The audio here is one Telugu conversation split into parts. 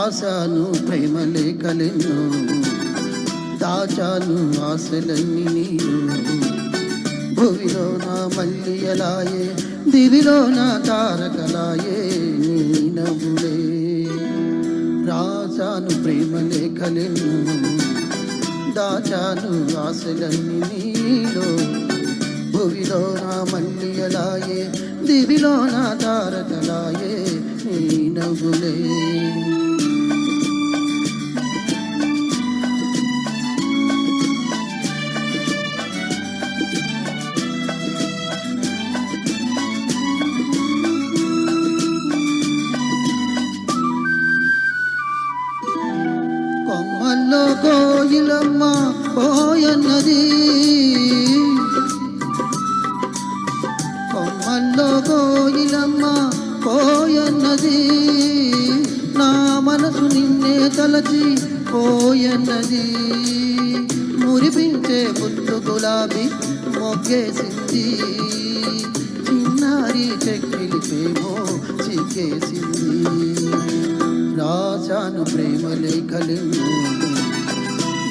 రాశాను ప్రేమ లేఖలెన్నో, దాచాను ఆశలన్నీ నీలో. భువిలో నా మల్లియలాయే, దివిలో నా తారకలాయే నీ నవ్వులే. రాశాను ప్రేమ లేఖలెన్నో, దాచాను ఆశలన్నీ నీలో. భువిలో నా మల్లియలాయే, దివిలో నా తారకలాయే నీ నవ్వులే. కొమ్మల్లో కోయిలమ్మ పోయన్నది, కొమ్మల్లో కోయిలమ్మ పోయన్నది. నా మనసు నిన్నే తలచి పోయన్నది. మురిపించే ముద్దు గులాబీ మొగ్గేసింది, చిన్నారి చెక్కిలి ప్రేమో చిక్కేసింది. రాశాను ప్రేమ లేఖలెన్నో,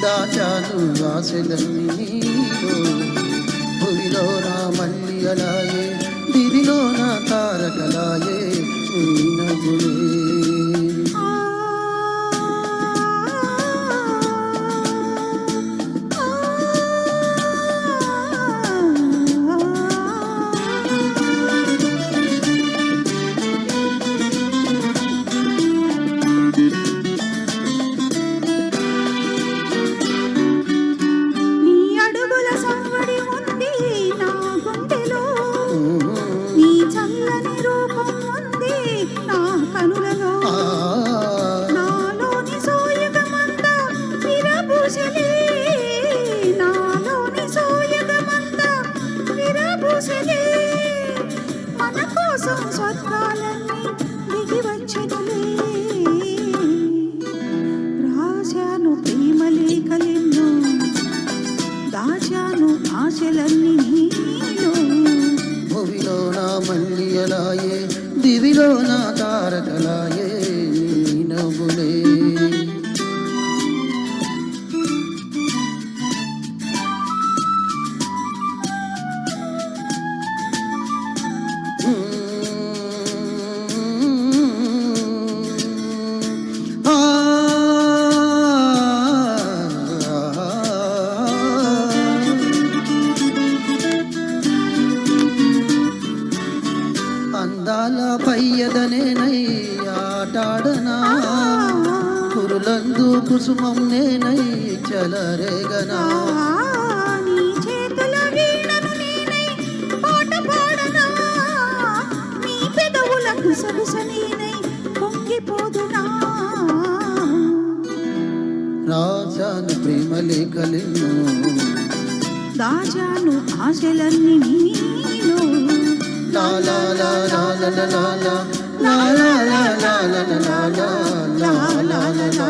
దాచాను ఆశలన్నీ నీలో. భువిలో నా మల్లియలాయే, దివిలో నా తారకలాయే నీ నవ్వులే. రాశాను ప్రేమ లేఖలెన్నో, దాచాను ఆశలన్నీ నీలో. భువిలో నా మల్లియలాయే, దివిలో నా తారకలాయే నీ నవ్వులే. అందాల పయ్యదనేనై ఆటాడనా, కురులందు కుసుమం నేనై చలరేగనా. నీ చేతుల వీణను నేనై పాట పాడనా, నీ పెదవుల గుసగుస నేనై పొంగిపోదునా. రాశాను ప్రేమ లేఖలెన్నో, దాచాను ఆశలన్నీ నీలో. లా లా లా లా లా లా లా లా లా లా లా లా లా లా లా లా లా.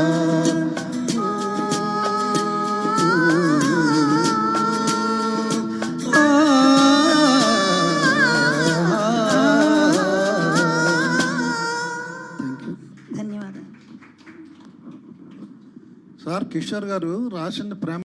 ధన్యవాదాలు సార్. కిషోర్ గారు రాసిన ప్రేమ